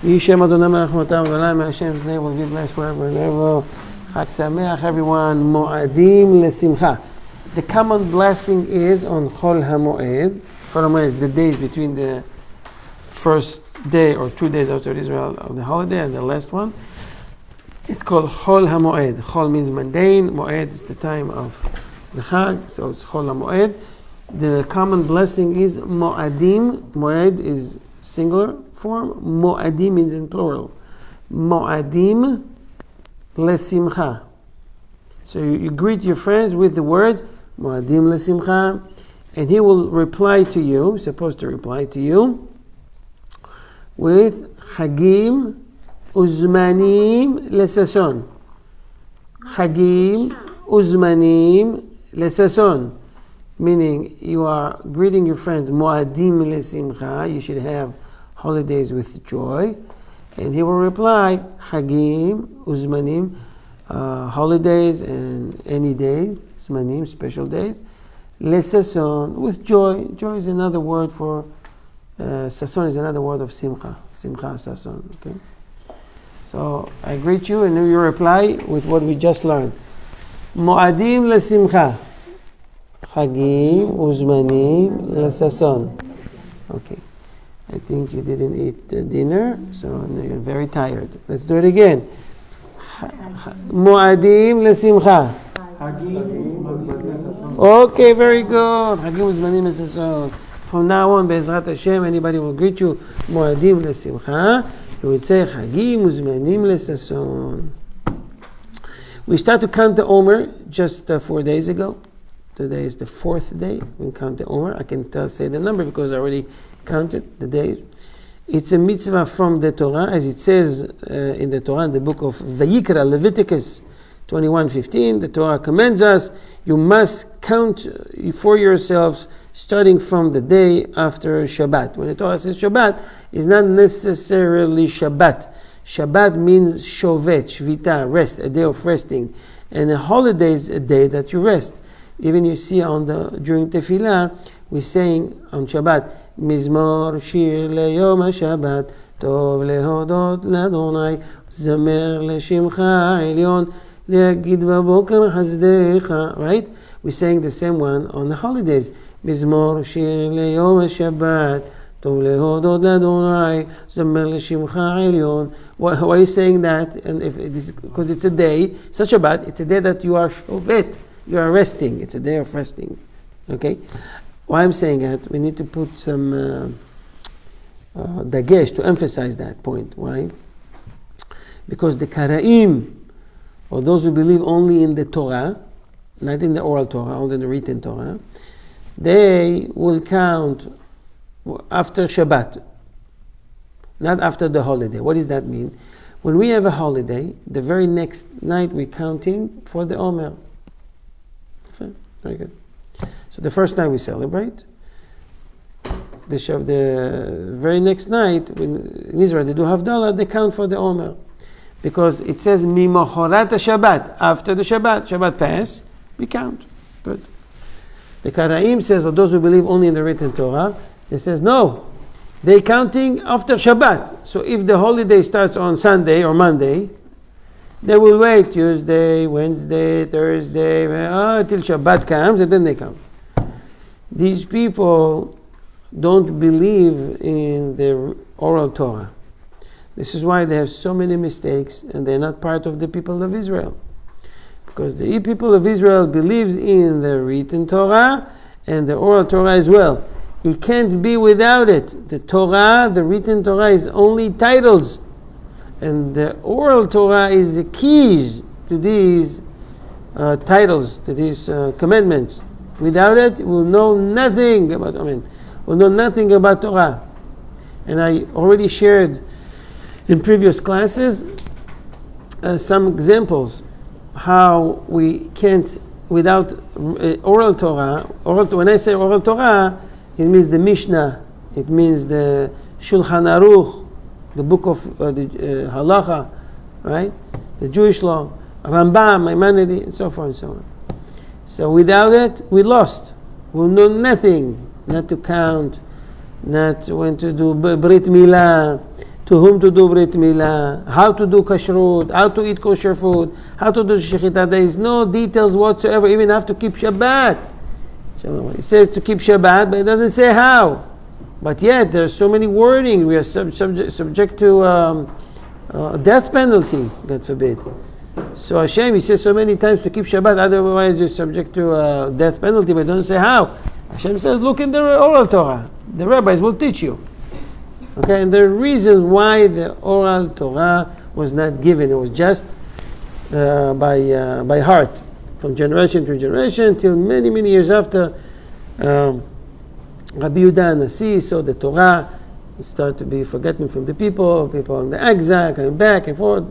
Yishem Adonai Melech Motam V'Olam, Hashem's name will be blessed forever and ever. Chag Sameach, everyone. Mo'adim Lesimcha. The common blessing is on Chol HaMoed. Chol HaMoed is the days between the first day or 2 days outside Israel of the holiday and the last one. It's called Chol HaMoed. Chol means mundane. Moed is the time of the Chag, so it's Chol HaMoed. The common blessing is Mo'adim. Moed is singular form. Mo'adim means in plural. Mo'adim Lesimcha. So you greet your friends with the words Mo'adim Lesimcha, and he will reply to you, supposed to reply to you, with Chagim Uzmanim Lesason. Chagim Uzmanim Lesason. Meaning you are greeting your friends Mo'adim Lesimcha, you should have holidays with joy. And he will reply Chagim Uzmanim, holidays and any day, Zmanim, special days. Lesason, with joy. Joy is another word for Sason is another word of Simcha. Simcha, Sason. Okay. So I greet you and you reply with what we just learned. Mo'adim Lesimcha. Chagim Uzmanim Lesason. Okay. I think you didn't eat dinner, so you're very tired. Let's do it again. Mo'adim Lesimcha. Okay, very good. Chagim Uzmanim Lesason. From now on, Be'ezrat Hashem, anybody will greet you Mo'adim Lesimcha. You would say Chagim Uzmanim Lesason. We start to count the Omer just 4 days ago. Today is the 4th day. We count the Omer. I can say the number because I already counted the days. It's a mitzvah from the Torah, as it says in the Torah, in the book of Vayikra, Leviticus 21:15. The Torah commands us, you must count for yourselves starting from the day after Shabbat. When the Torah says Shabbat, it's not necessarily Shabbat. Shabbat means shovet, shvita, rest, a day of resting. And a holiday is a day that you rest. Even you see during Tefillah, we're saying on Shabbat, Mizmor shir leyom HaShabbat, tov lehodot l'Adonai, zamer l'shimcha elyon, le'agid b'boker chasdecha. Right? We're saying the same one on the holidays. Mizmor shir leyom HaShabbat, tov lehodot l'Adonai, zamer l'shimcha elyon. Why are you saying that? And if it is because it's a day, such a Shabbat, it's a day that you are shovet. You are resting. It's a day of resting. Okay? Why I'm saying that, we need to put some dagesh to emphasize that point. Why? Because the Karaim, or those who believe only in the Torah, not in the oral Torah, only in the written Torah, they will count after Shabbat, not after the holiday. What does that mean? When we have a holiday, the very next night we're counting for the Omer. Very good. So the first night we celebrate. The very next night, in Israel they do Havdalah, they count for the Omer. Because it says, Mimochorat Shabbat, after the Shabbat pass, we count. Good. The Karaim says, or those who believe only in the written Torah, they says, no, they counting after Shabbat. So if the holiday starts on Sunday or Monday, they will wait Tuesday, Wednesday, Thursday, till Shabbat comes, and then they come. These people don't believe in the oral Torah. This is why they have so many mistakes, and they're not part of the people of Israel. Because the people of Israel believes in the written Torah and the oral Torah as well. It can't be without it. The Torah, the written Torah, is only titles. And the oral Torah is the keys to these titles, to these commandments. Without it, we'll know nothing about. We'll know nothing about Torah. And I already shared in previous classes some examples how we can't without oral Torah. When I say oral Torah, it means the Mishnah, it means the Shulchan Aruch, the book of the Halacha, right? The Jewish law, Rambam, Maimonides, and so forth and so on. So without it, we lost. We'll know nothing, not to count, not when to do Brit Milah, to whom to do Brit Milah, how to do kashrut, how to eat kosher food, how to do shechita. There is no details whatsoever, even have to keep Shabbat. It says to keep Shabbat, but it doesn't say how. But yet, there's so many wording. We are subject to death penalty, God forbid. So Hashem, He says so many times to keep Shabbat, otherwise you're subject to death penalty, but don't say how. Hashem says, look in the oral Torah. The rabbis will teach you. Okay, and there are reasons why the oral Torah was not given. It was just by heart, from generation to generation, till many, many years after Rabbi Yehuda Nasi saw the Torah start to be forgotten from the people in the exile, coming back and forth.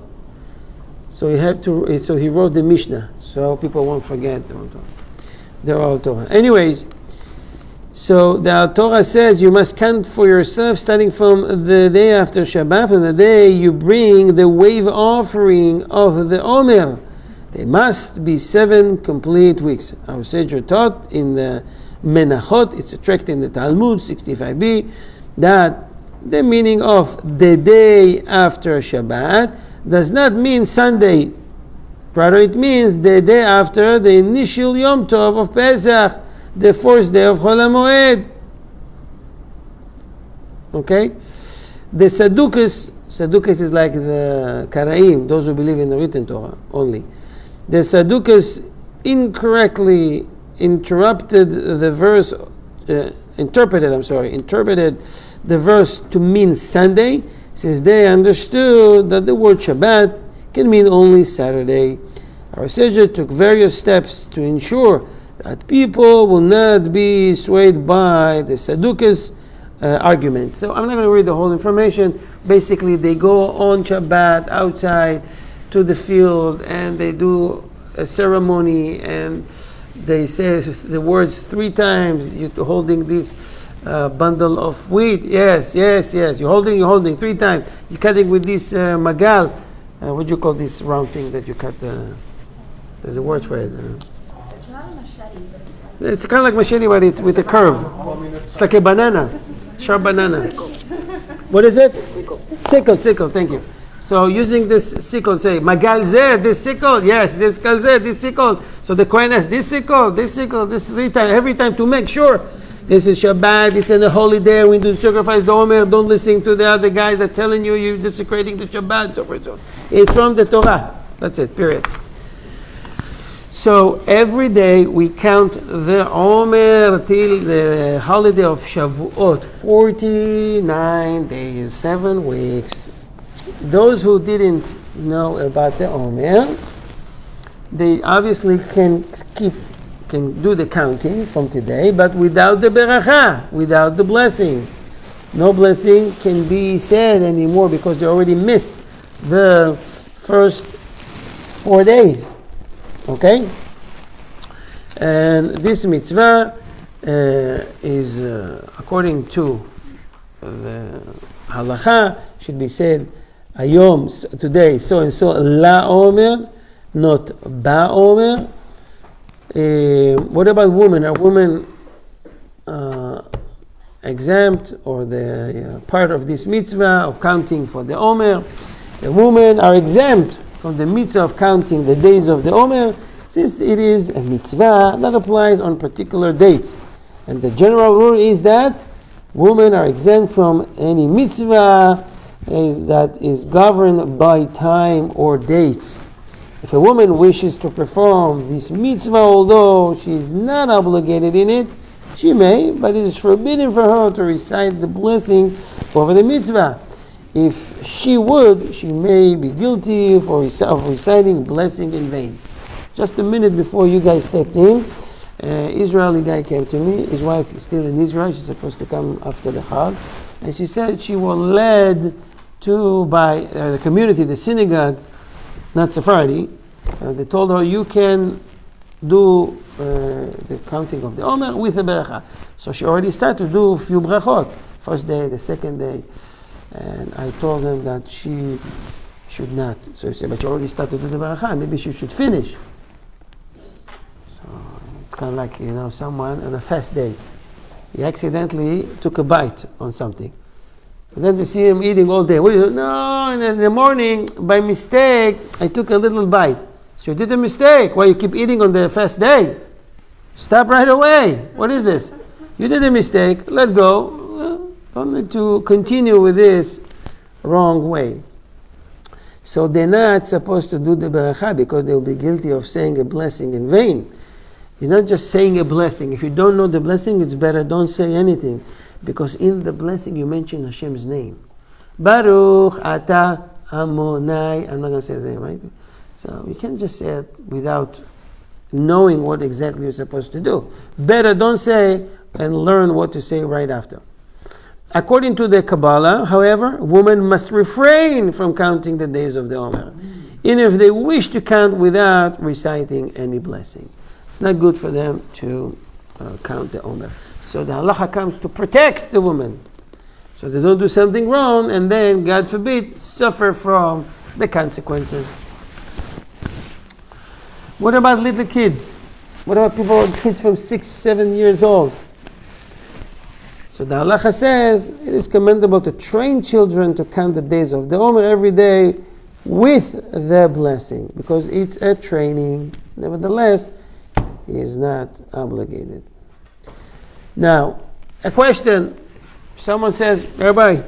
So he wrote the Mishnah, so people won't forget the oral Torah. Anyways, so the Torah says you must count for yourself starting from the day after Shabbat, from the day you bring the wave offering of the Omer. They must be 7 complete weeks. Our Seder taught in the Menachot, it's a tract in the Talmud, 65b, that the meaning of the day after Shabbat does not mean Sunday. Rather, it means the day after the initial Yom Tov of Pesach, the first day of Chol HaMoed. Okay? The Saddukas is like the Karaim, those who believe in the written Torah only. The Saddukas incorrectly interpreted the verse the verse to mean Sunday, since they understood that the word Shabbat can mean only Saturday. Our Seder took various steps to ensure that people will not be swayed by the Saddukas' arguments. So I'm not going to read the whole information. Basically, they go on Shabbat outside to the field and they do a ceremony and they say the words 3 times. You're holding this bundle of wheat. Yes. You're holding 3 times. You're cutting with this magal. What do you call this round thing that you cut? There's a word for it. It's not a machete, but it's kind of like machete, but it's with a curve. It's like a banana, sharp banana. What is it? Sickle. Thank you. So using this sickle, say magal zeh, this sickle, yes, this kalzeh, this sickle. So the Kohen has this sickle, this 3 times, every time to make sure this is Shabbat, it's in a holy day, we do sacrifice the Omer, don't listen to the other guys that telling you you're desecrating the Shabbat, so forth. So it's from the Torah. That's it, period. So every day we count the Omer till the holiday of Shavuot, 49 days, 7 weeks. Those who didn't know about the Omer, they obviously can do the counting from today, but without the beracha, without the blessing. No blessing can be said anymore because they already missed the first 4 days. Okay? And this mitzvah is, according to the halacha, should be said Ayom, today, so and so, La Omer, not Ba Omer. What about women? Are women exempt or the part of this mitzvah of counting for the Omer? The women are exempt from the mitzvah of counting the days of the Omer, since it is a mitzvah that applies on particular dates. And the general rule is that women are exempt from any mitzvah that is governed by time or dates. If a woman wishes to perform this mitzvah, although she is not obligated in it, she may, but it is forbidden for her to recite the blessing over the mitzvah. If she would, she may be guilty of reciting blessing in vain. Just a minute before you guys stepped in, Israeli guy came to me. His wife is still in Israel. She's supposed to come after the Chag. And she said she was led to by the community, the synagogue, not Sephardi. They told her you can do the counting of the Omer with a beracha. So she already started to do a few brachot. First day, the second day. And I told them that she should not. So he said, but you already started to do the beracha. Maybe she should finish. So it's kind of like, someone on a fast day. He accidentally took a bite on something. And then they see him eating all day. No, and in the morning, by mistake, I took a little bite. So you did a mistake. Why you keep eating on the fast day? Stop right away. What is this? You did a mistake. Let go. Don't need to continue with this wrong way. So they're not supposed to do the beracha because they will be guilty of saying a blessing in vain. You're not just saying a blessing. If you don't know the blessing, it's better don't say anything. Because in the blessing you mention Hashem's name. Baruch Ata Amonai. I'm not going to say his name, right? So you can't just say it without knowing what exactly you're supposed to do. Better don't say and learn what to say right after. According to the Kabbalah, however, women must refrain from counting the days of the Omer, even if they wish to count without reciting any blessing. It's not good for them to count the Omer. So the halacha comes to protect the woman, so they don't do something wrong and then, God forbid, suffer from the consequences. What about little kids? What about kids from 6-7 years old? So the halacha says it is commendable to train children to count the days of the Omer every day with the blessing, because it's a training. Nevertheless, he is not obligated. Now, a question. Someone says, Rabbi,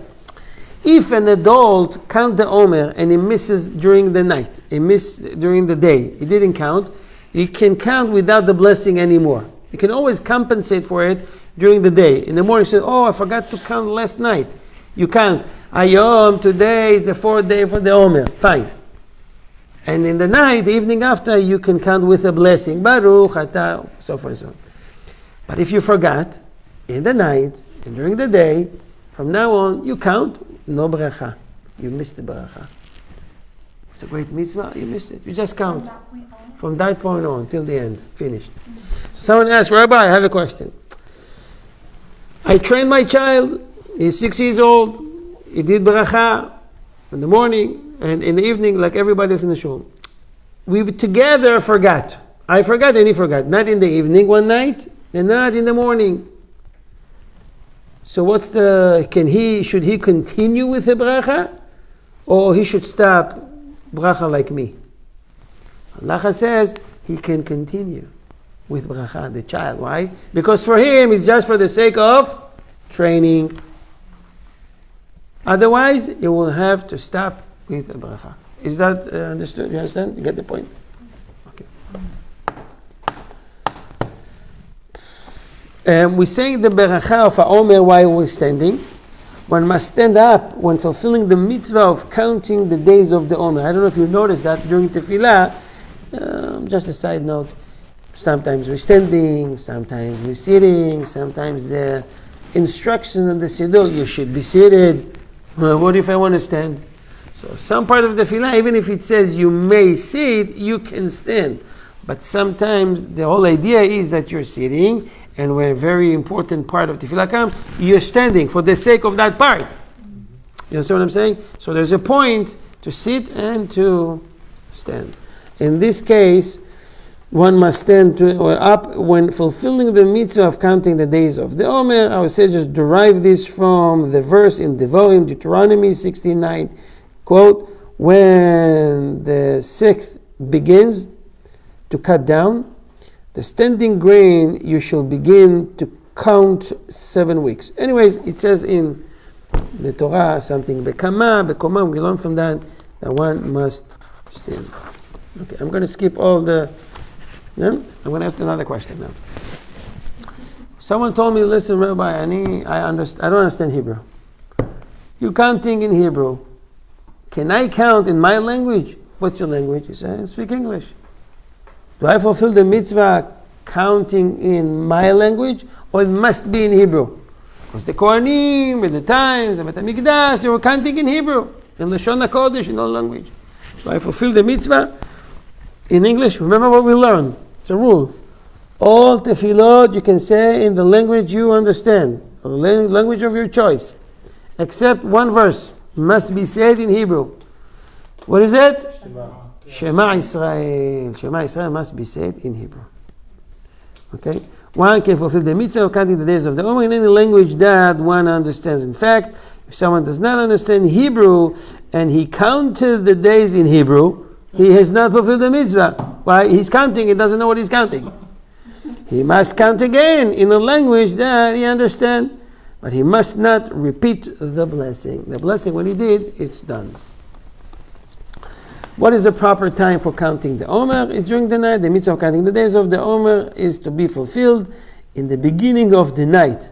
if an adult count the Omer and he misses during the night, he missed during the day, he didn't count, he can count without the blessing anymore. He can always compensate for it during the day. In the morning, you say, I forgot to count last night. You count, Ayom, today is the 4th day for the Omer. Fine. And in the night, the evening after, you can count with a blessing. Baruch, Ata, so forth and so on. But if you forgot, in the night and during the day, from now on, you count, no bracha. You missed the bracha. It's a great mitzvah, you missed it. You just count. From that point on, till the end. Finished. So someone asked, Rabbi, I have a question. I trained my child, he's 6 years old, he did bracha in the morning and in the evening like everybody else in the shul. We together forgot. I forgot and he forgot. Not in the evening one night and not in the morning. So should he continue with the bracha or he should stop bracha like me? Allah says he can continue with bracha, the child. Why? Because for him, it's just for the sake of training. Otherwise, you will have to stop with a bracha. Is that understood? You understand? You get the point? Okay. We're saying the beracha of Haomer while we're standing. One must stand up when fulfilling the mitzvah of counting the days of the Omer. I don't know if you noticed that during tefillah. Just a side note. Sometimes we're standing, sometimes we're sitting, sometimes the instructions in the siddur, you should be seated. What if I want to stand? So some part of the tefillah, even if it says you may sit, you can stand. But sometimes the whole idea is that you're sitting, and when a very important part of tefillah comes, you're standing for the sake of that part. You understand what I'm saying? So there's a point to sit and to stand. In this case, one must stand up when fulfilling the mitzvah of counting the days of the Omer. Our sages derive this from the verse in Devarim, Deuteronomy 16:9, quote, when the sixth begins to cut down, the standing grain you shall begin to count 7 weeks. Anyways, it says in the Torah something, Bekama, we learn from that one must stand. Okay, I'm going to skip all the... I'm going to ask another question now. Someone told me, listen, Rabbi, I don't understand Hebrew. You're counting in Hebrew. Can I count in my language? What's your language? You say, I speak English. Do I fulfill the mitzvah counting in my language, or it must be in Hebrew? Because the Kohanim, at the times, the Bet HaMikdash, they were counting in Hebrew, in Lashon HaKodesh, in all language. Do I fulfill the mitzvah in English? Remember what we learned. It's a rule. All tefillot you can say in the language you understand, or the language of your choice, except one verse must be said in Hebrew. What is it? Shema Israel. Shema Israel must be said in Hebrew. Okay? One can fulfill the mitzvah of counting the days of the Omer in any language that one understands. In fact, If someone does not understand Hebrew and he counted the days in Hebrew, he has not fulfilled the mitzvah. Why? He's counting, he doesn't know what he's counting. He must count again in a language that he understands, but he must not repeat the blessing. The blessing, when he did, it's done. What is the proper time for counting the Omer? It's during the night. The mitzvah of counting the days of the Omer is to be fulfilled in the beginning of the night.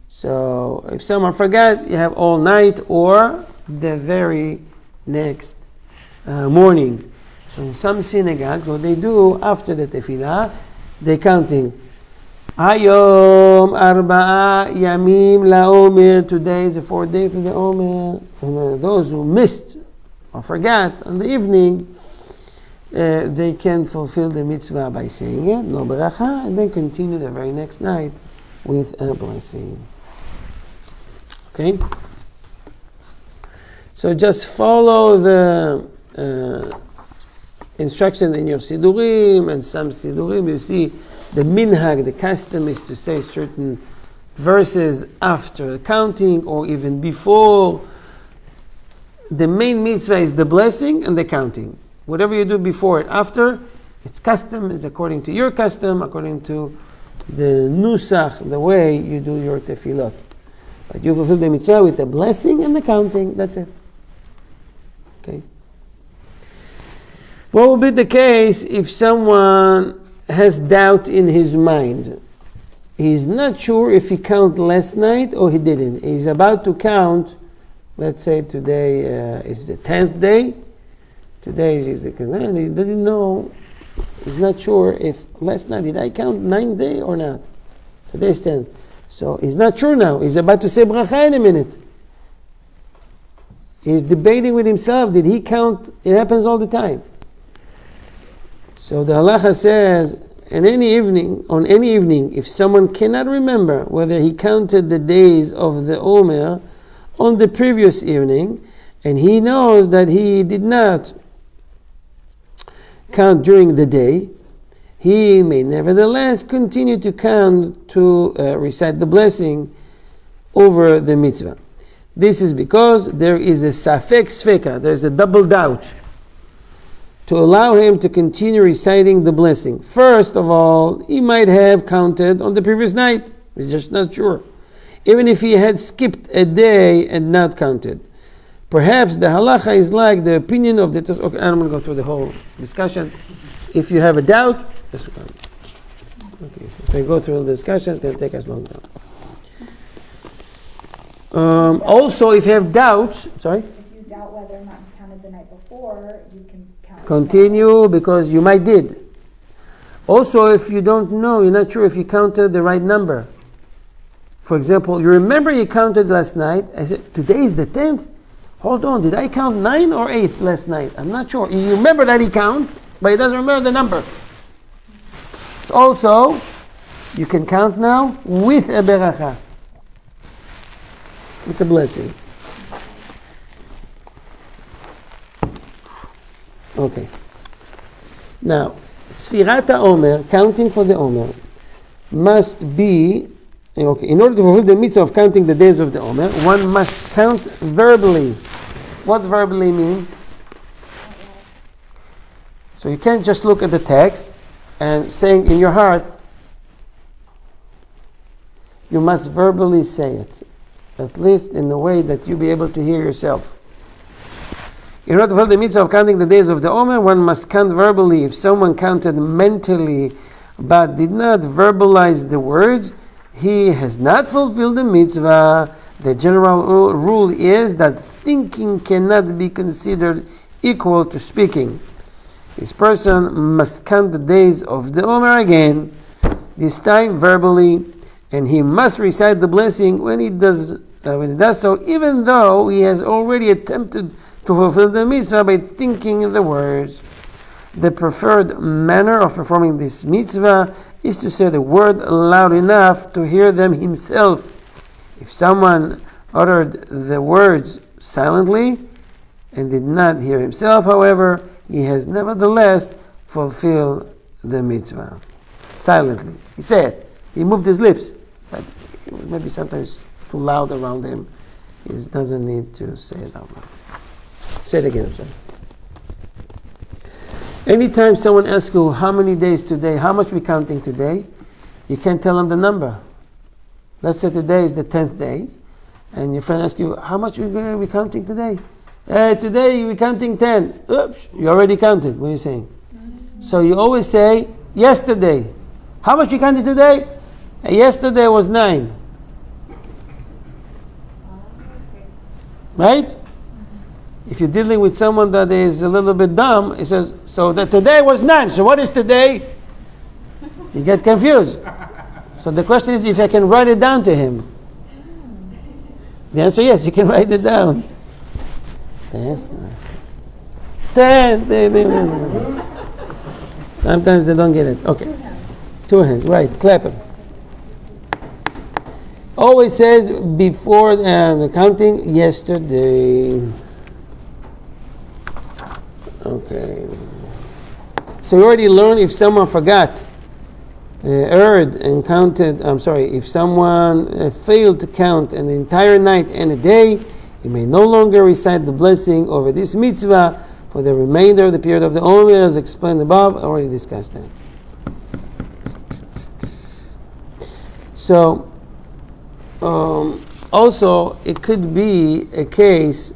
So if someone forgot, you have all night or the very next morning. So in some synagogues, what they do after the tefillah, they're counting. Hayom arba'a yamim la'omer. Today is the 4th day for the Omer. And those who missed or forgot on the evening, they can fulfill the mitzvah by saying it, no beracha, and then continue the very next night with a blessing. Okay? So just follow the instruction in your sidurim, and some sidurim, you see the minhag, the custom is to say certain verses after the counting or even before. The main mitzvah is the blessing and the counting. Whatever you do before it, after, its custom is according to your custom, according to the nusach, the way you do your tefillot. But you fulfill the mitzvah with the blessing and the counting, that's it. Okay. What will be the case if someone has doubt in his mind? He's not sure if he counted last night or he didn't. He's about to count. Let's say today is the 10th day. Today is the, he doesn't know. He's not sure if last night, did I count 9th day or not? Today is 10th. So he's not sure now. He's about to say bracha in a minute. He's debating with himself. Did he count? It happens all the time. So the halacha says, on any evening, if someone cannot remember whether he counted the days of the Omer on the previous evening, and he knows that he did not count during the day, he may nevertheless continue to count to recite the blessing over the mitzvah. This is because there is a safek sveka, there's a double doubt, to allow him to continue reciting the blessing. First of all, he might have counted on the previous night. He's just not sure. Even if he had skipped a day and not counted. Perhaps the halacha is like the opinion of the... Okay, I'm going to go through the whole discussion. If you have a doubt... Okay, if I go through the discussion, it's going to take us long time. Also, if you have doubts... Sorry? If you doubt whether or not you counted the night before, you can count. Continue, because you might did. Also, if you don't know, you're not sure if you counted the right number. For example, you remember you counted last night. I said, today is the 10th. Hold on, did I count 9 or 8 last night? I'm not sure. You remember that he counted, but he doesn't remember the number. So also, you can count now with a beracha, with a blessing. Okay. Now, Sefirat Haomer, counting for the Omer, must be, okay, in order to fulfill the mitzvah of counting the days of the Omer, one must count verbally. What verbally mean? So you can't just look at the text and saying in your heart. You must verbally say it, at least in a way that you be able to hear yourself. In order to fulfill the mitzvah of counting the days of the Omer, one must count verbally. If someone counted mentally but did not verbalize the words, he has not fulfilled the mitzvah. The general rule is that thinking cannot be considered equal to speaking. This person must count the days of the Omer again, this time verbally, and he must recite the blessing when he does so, even though he has already attempted to fulfill the mitzvah by thinking the words. The preferred manner of performing this mitzvah is to say the word loud enough to hear them himself. If someone uttered the words silently and did not hear himself, however, he has nevertheless fulfilled the mitzvah. Silently. He said, he moved his lips, but maybe sometimes too loud around him. He doesn't need to say it out loud. Say it again, I'm sorry. Anytime someone asks you how many days today, how much we counting today, you can't tell them the number. Let's say today is the 10th day, and your friend asks you, how much we counting today? Today we're counting 10. Oops, you already counted. What are you saying? So you always say, yesterday. How much you counted today? Yesterday was 9. Right? If you're dealing with someone that is a little bit dumb, it says, so that today was 9. So what is today? You get confused. So the question is if I can write it down to him. The answer is yes, you can write it down. 10. Sometimes they don't get it. Okay. 2 hands. Right. Clap him. Always says before the counting, yesterday. Okay. So we already learned if someone forgot, erred and counted, if someone failed to count an entire night and a day, he may no longer recite the blessing over this mitzvah for the remainder of the period of the Omer, as explained above. I already discussed that. So, also, it could be a case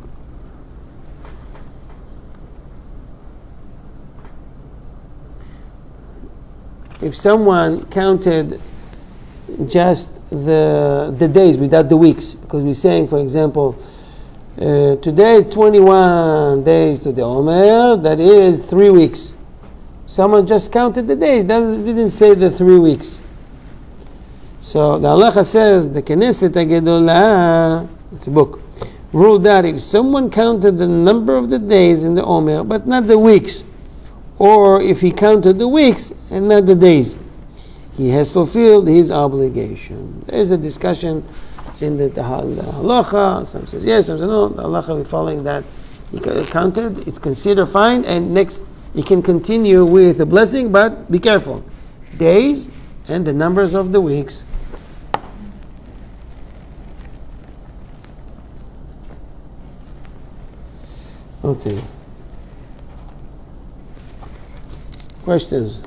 if someone counted just the days without the weeks, because we're saying, for example, today is 21 days to the Omer, that is 3 weeks. Someone just counted the days, didn't say the 3 weeks. So the halacha says, the Knesset HaGedolah, it's a book, ruled that if someone counted the number of the days in the Omer, but not the weeks, or if he counted the weeks and not the days, he has fulfilled his obligation. There's a discussion in the halacha. Some says yes, some says no. The halacha is following that he counted, it's considered fine, and next he can continue with the blessing, but be careful. Days and the numbers of the weeks. Okay. Questions?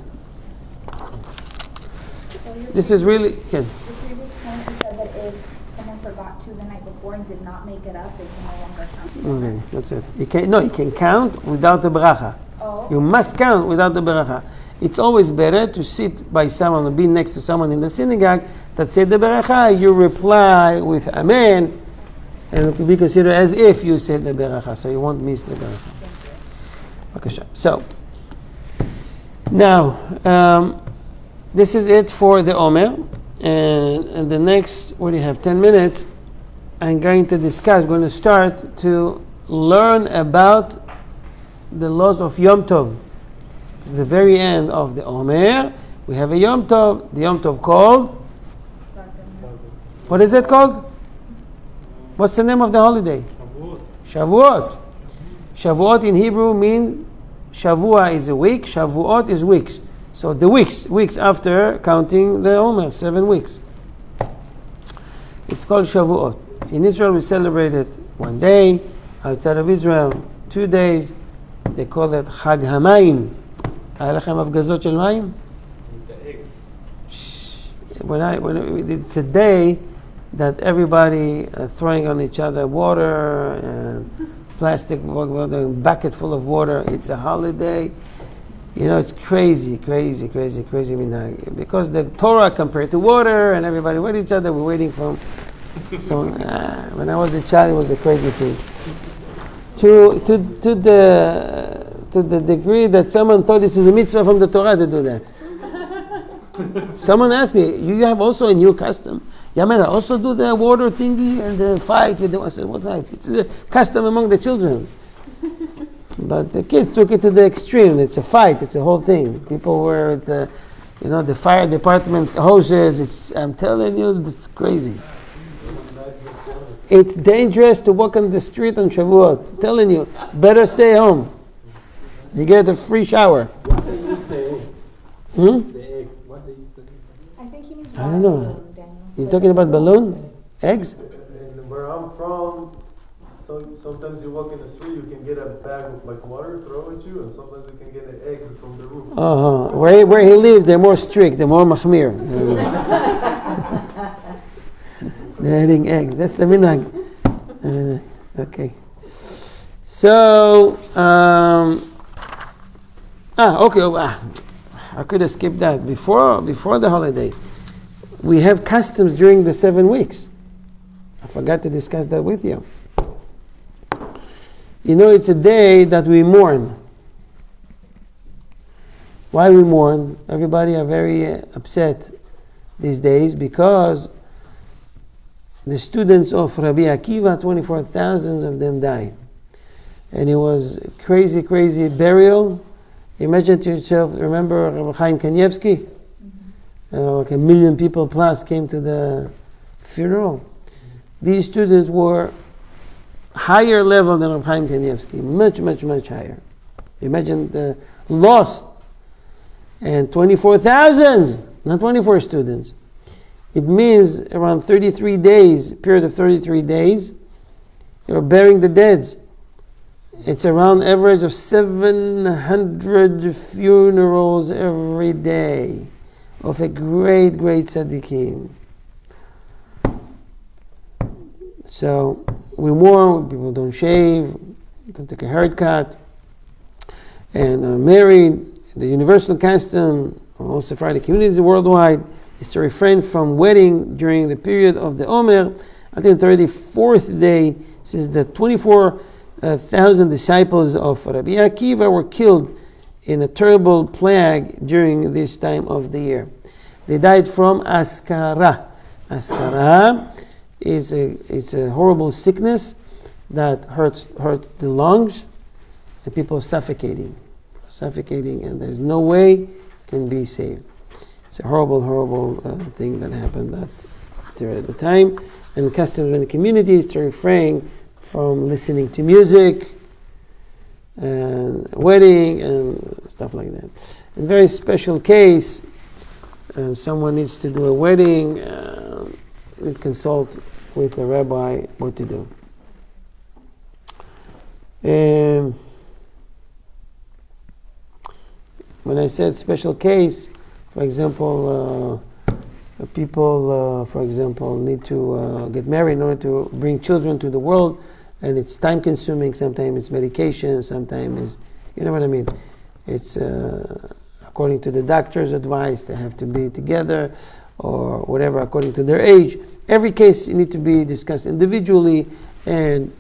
This is really... The previous point, you said that if someone forgot to the night before and did not make it up, they can no longer count. Okay, that's it. You can count without the bracha. Oh. You must count without the bracha. It's always better to sit by someone or be next to someone in the synagogue that said the bracha. You reply with amen, and it will be considered as if you said the bracha, so you won't miss the bracha. Okay, so now this is it for the Omer, and the next, what do you have, 10 minutes, I'm going to start to learn about the laws of Yom Tov. It's the very end of the Omer. We have a Yom Tov, the Yom Tov called, what is it called? What's the name of the holiday? Shavuot. Shavuot in Hebrew means, Shavua is a week, Shavuot is weeks. So the weeks after counting the Omer, 7 weeks. It's called Shavuot. In Israel we celebrate it 1 day. Outside of Israel, 2 days. They call it Chag HaMayim. היה לכם הפגזות של מים? It's a day that everybody throwing on each other water and plastic water, bucket full of water. It's a holiday. You know, it's crazy. I mean, because the Torah compared to water and everybody with each other, we're waiting for. So when I was a child, it was a crazy thing. To the degree that someone thought this is a mitzvah from the Torah to do that. Someone asked me, you have also a new custom. Yeah, man, I also do the water thingy and the fight with the... I said, what fight? It's a custom among the children. But the kids took it to the extreme. It's a fight. It's a whole thing. People were at the fire department hoses. I'm telling you, it's crazy. It's dangerous to walk on the street on Shavuot. I'm telling you, better stay home. You get a free shower. I think he means I don't know. You're talking about balloon? Eggs? Where I'm from, sometimes you walk in the street, you can get a bag of like water thrown at you, and sometimes you can get an egg from the roof. Where he lives, they're more strict, they're more mahmir. They're eating eggs. That's the minhag. Okay. So, okay. I could have skipped that. Before the holiday, we have customs during the 7 weeks. I forgot to discuss that with you. You know, it's a day that we mourn. Why we mourn? Everybody are very upset these days because the students of Rabbi Akiva, 24,000 of them died. And it was crazy burial. Imagine to yourself, remember Rabbi Chaim Kanievsky? Like 1 million people plus came to the funeral. These students were higher level than Rabbi Chaim Kanievsky, much higher. Imagine the loss. And 24,000, not 24 students. It means around 33 days, period of 33 days, they were burying the dead. It's around average of 700 funerals every day of a great tzaddikim. So we mourn, people don't shave, don't take a haircut, and are married. The universal custom of all Sephardic communities worldwide is to refrain from wedding during the period of the Omer until the 34th day, since the 24,000 disciples of Rabbi Akiva were killed in a terrible plague during this time of the year. They died from askara. Askara is a horrible sickness that hurts the lungs, and people suffocating, and there's no way can be saved. It's a horrible thing that happened at the time. And customs in the communities to refrain from listening to music and wedding and stuff like that. In a very special case, someone needs to do a wedding, we consult with the rabbi what to do. When I said special case, for example, people, for example, need to get married in order to bring children to the world, and it's time consuming. Sometimes it's medication, sometimes it's, you know what I mean? It's according to the doctor's advice, they have to be together, or whatever, according to their age. Every case need to be discussed individually, and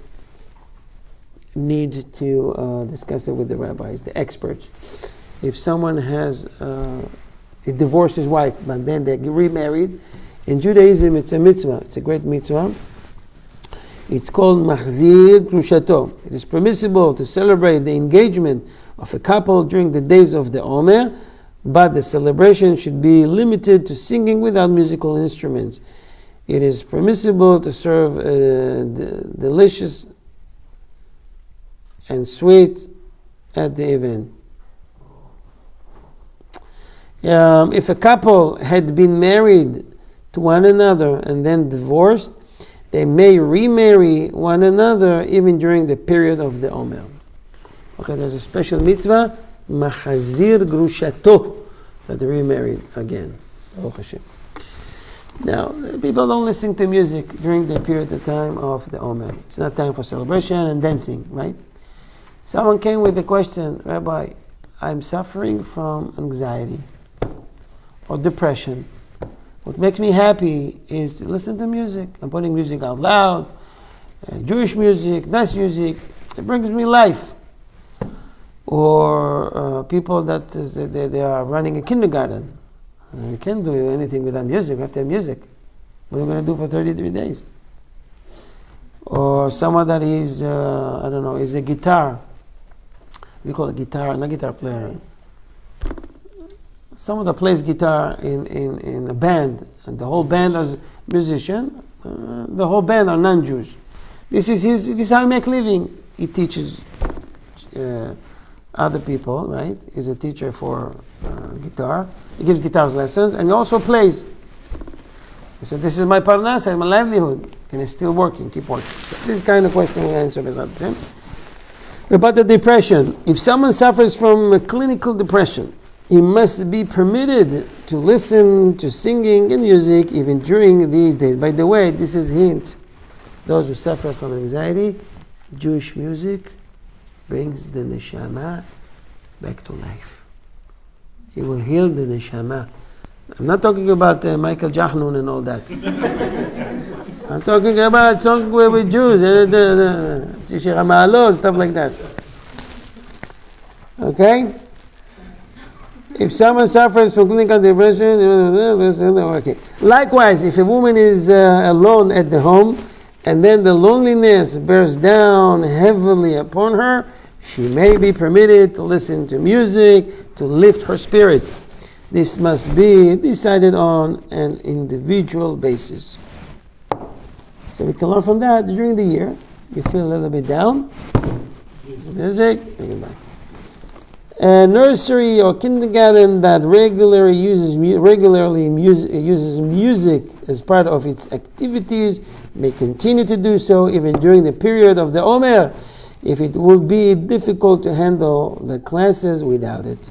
need to discuss it with the rabbis, the experts. If someone has he divorced his wife, but then they get remarried, in Judaism it's a mitzvah. It's a great mitzvah. It's called Machzir Krushato. It is permissible to celebrate the engagement of a couple during the days of the Omer, but the celebration should be limited to singing without musical instruments. It is permissible to serve delicious and sweet at the event. If a couple had been married to one another and then divorced, they may remarry one another even during the period of the Omer. Okay, there's a special mitzvah, Machazir Grushato, that they remarried again. Baruch Hashem. Now, people don't listen to music during the period of time of the Omer. It's not time for celebration and dancing, right? Someone came with the question, Rabbi, I'm suffering from anxiety or depression. What makes me happy is to listen to music. I'm putting music out loud, Jewish music, nice music. It brings me life. Or people that they are running a kindergarten. You can't do anything without music. You have to have music. What are you going to do for 33 days? Or someone that is, is a guitar. We call it guitar, not guitar player. Someone that plays guitar in a band, and the whole band is musician, the whole band are non-Jews. This is how he makes living. He teaches other people, right? He's a teacher for guitar. He gives guitar lessons, and he also plays. So this is my parnasa, my livelihood. Can I still work and keep working? So this kind of question we answer. About the depression. If someone suffers from a clinical depression, he must be permitted to listen to singing and music even during these days. By the way, this is a hint. Those who suffer from anxiety, Jewish music brings the neshama back to life. It will heal the neshama. I'm not talking about Michael Jackson and all that. I'm talking about songs with Jews, stuff like that. Okay? If someone suffers from clinical depression, okay. Likewise, if a woman is alone at the home, and then the loneliness bears down heavily upon her, she may be permitted to listen to music to lift her spirit. This must be decided on an individual basis. So we can learn from that during the year. You feel a little bit down. Music, bring it back. A nursery or kindergarten that regularly uses music as part of its activities may continue to do so even during the period of the Omer, if it would be difficult to handle the classes without it.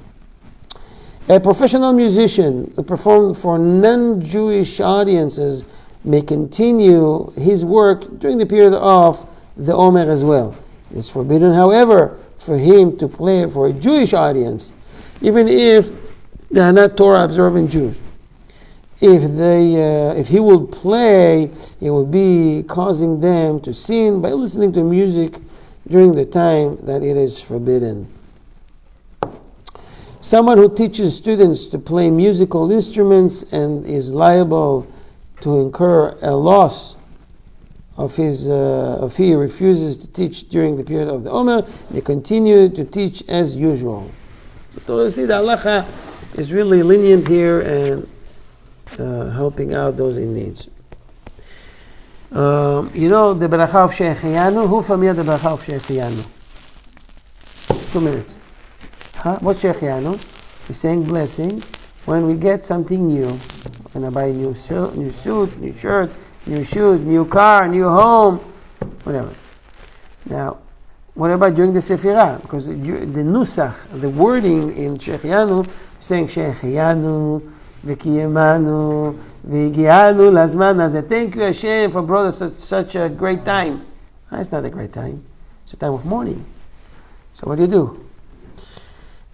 A professional musician who performs for non-Jewish audiences may continue his work during the period of the Omer as well. It is forbidden, however, for him to play for a Jewish audience, even if they are not Torah-observant Jews. If he will play, he will be causing them to sin by listening to music during the time that it is forbidden. Someone who teaches students to play musical instruments and is liable to incur a loss of his, if he refuses to teach during the period of the Omer, they continue to teach as usual. So you see, the halacha is really lenient here and helping out those in need. You know the bracha of Shehecheyanu? Who familiar the bracha of Shehecheyanu? 2 minutes. Huh? What's Shehecheyanu? We're saying blessing when we get something new. When I buy a new suit, new shirt, new shoes, new car, new home, whatever. Now, what about during the Sefirat? Because the nusach, the wording in Shehecheyanu, saying Shehecheyanu, V'kiyemanu, V'gianu, Lazman Hazeh. Thank you, Hashem, for brought us such a great time. It's not a great time. It's a time of mourning. So what do?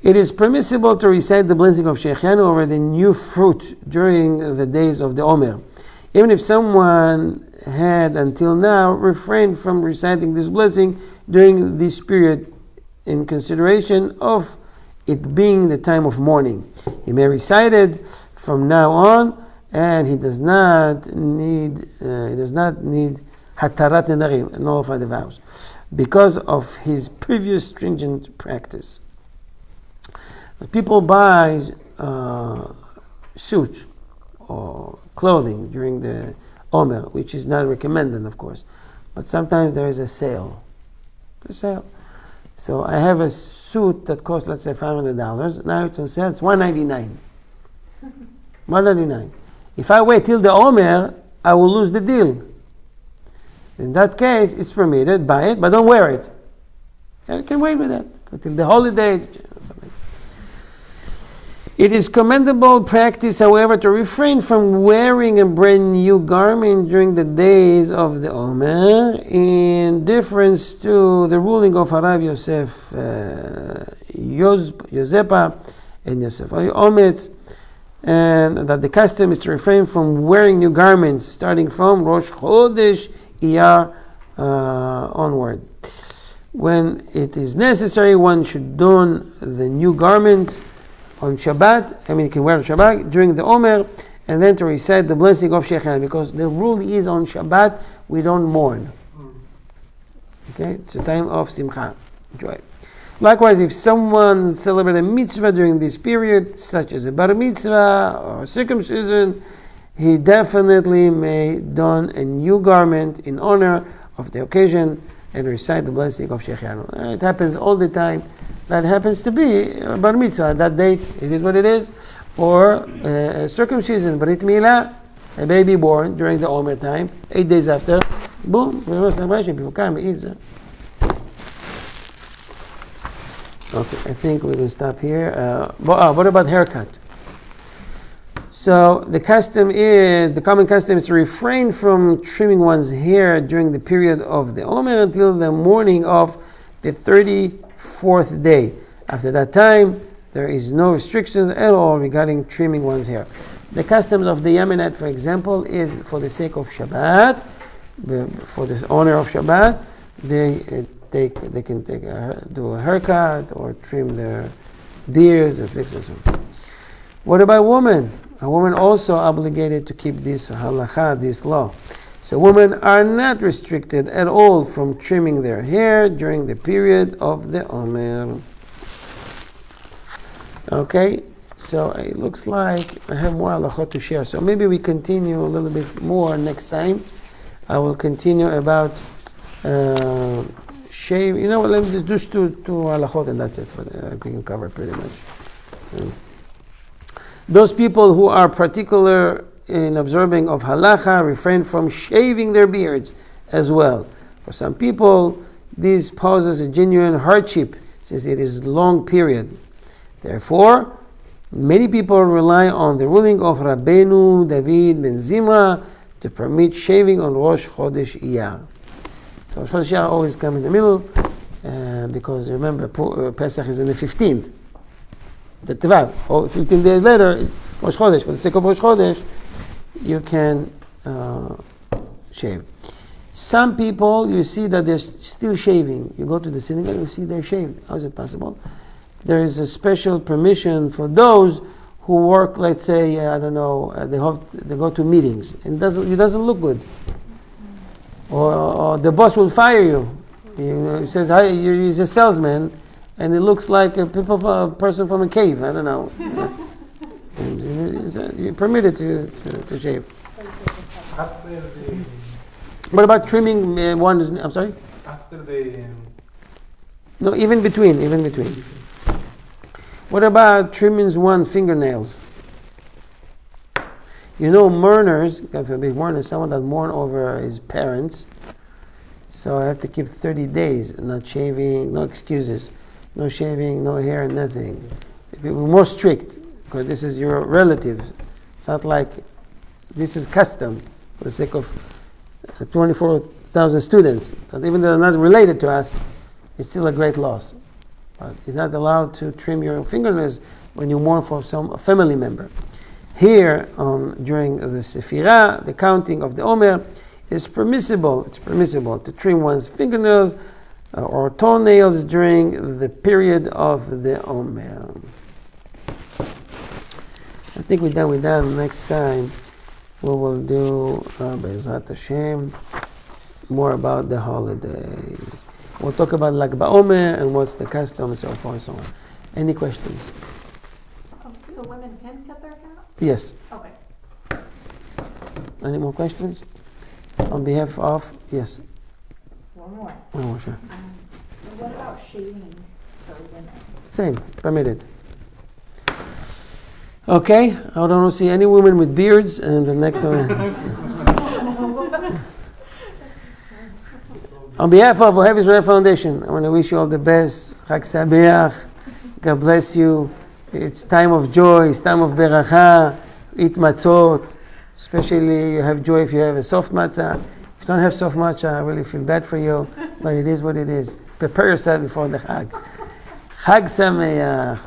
It is permissible to recite the blessing of Shehecheyanu over the new fruit during the days of the Omer. Even if someone had until now refrained from reciting this blessing during this period in consideration of it being the time of mourning. He may recite it from now on, and he does not need hatarat nedarim, nullify the vows, because of his previous stringent practice. People buy suit or clothing during the Omer, which is not recommended, of course, but sometimes there is a sale. So I have a suit that costs, let's say, $500. Now it's on sale. It's $199. $199. If I wait till the Omer, I will lose the deal. In that case, it's permitted. Buy it, but don't wear it. You can wait with that until the holiday. It is commendable practice, however, to refrain from wearing a brand new garment during the days of the Omer, in deference to the ruling of Harav Yosef Yosepa and Yosef Ometz, and that the custom is to refrain from wearing new garments starting from Rosh Chodesh Iyar onward. When it is necessary, one should don the new garment on Shabbat. You can wear on Shabbat during the Omer, and then to recite the blessing of Shehecheyanu, because the rule is on Shabbat we don't mourn. Okay, it's a time of simcha, joy. Likewise, if someone celebrates a mitzvah during this period, such as a bar mitzvah or circumcision, he definitely may don a new garment in honor of the occasion and recite the blessing of Shehecheyanu. It happens all the time. That happens to be bar mitzvah, that date, it is what it is, or circumcision, brit milah, a baby born during the Omer time, 8 days after, boom, people come and eat. Okay, I think we will stop here. What about haircut? So the common custom is to refrain from trimming one's hair during the period of the Omer until the morning of the 34th day. After that time, there is no restrictions at all regarding trimming one's hair. The customs of the Yemenite, for example, is for the sake of Shabbat, for the honor of Shabbat, they can do a haircut or trim their beards or fix or something. What about women? A woman also obligated to keep this halakha, this law. So women are not restricted at all from trimming their hair during the period of the Omer. Okay, so it looks like I have more halachot to share. So maybe we continue a little bit more next time. I will continue about shave. You know what, let me just do two halachot and that's it. I think we can cover pretty much. Those people who are particular in observing of halacha refrain from shaving their beards as well. For some people, this poses a genuine hardship since it is a long period. Therefore, many people rely on the ruling of Rabbeinu David ben Zimra to permit shaving on Rosh Chodesh Iyar. So Rosh Chodesh Iyar always come in the middle because remember Pesach is in the 15th. The Tevat, 15 days later, is Rosh Chodesh. For the sake of Rosh Chodesh, you can shave. Some people, you see that they're still shaving. You go to the synagogue, you see they're shaved. How is it possible? There is a special permission for those who work, let's say, they go to meetings, and it doesn't look good. Or the boss will fire you. He says, "Hi, he's a salesman," and it looks like a person from a cave. I don't know. And you're permitted to shave. What about trimming one? I'm sorry? After the... No, even between. What about trimming one's fingernails? You know, mourners, God forbid, mourners, someone that mourn over his parents. So I have to keep 30 days, not shaving, no excuses, no shaving, no hair, nothing. We're more strict because this is your relative. It's not like this is custom for the sake of 24,000 students. But even though they're not related to us, it's still a great loss. But you're not allowed to trim your fingernails when you mourn for a family member. Here, during the Sefirat, the counting of the Omer, is permissible. It's permissible to trim one's fingernails or toenails during the period of the Omer. I think we're done with that. Next time, we will do, Be'ezrat Hashem, more about the holiday. We'll talk about Lag BaOmer and what's the custom and so forth and so on. Any questions? So women can cut their hair? Yes. Okay. Any more questions? On behalf of, yes. One more. One more, sure. What about shaving for women? Same, permitted. Okay, I don't see any women with beards, and the next one. On behalf of Ohev Israel Foundation, I want to wish you all the best. Chag Sameach. God bless you. It's time of joy. It's time of beracha. Eat matzot. Especially you have joy if you have a soft matzah. If you don't have soft matzah, I really feel bad for you. But it is what it is. Prepare yourself before the Chag. Chag Sameach.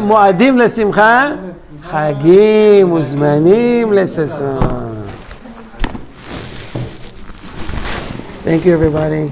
מועדים לשמחה. חגים מוזמנים לששון. Thank you, everybody.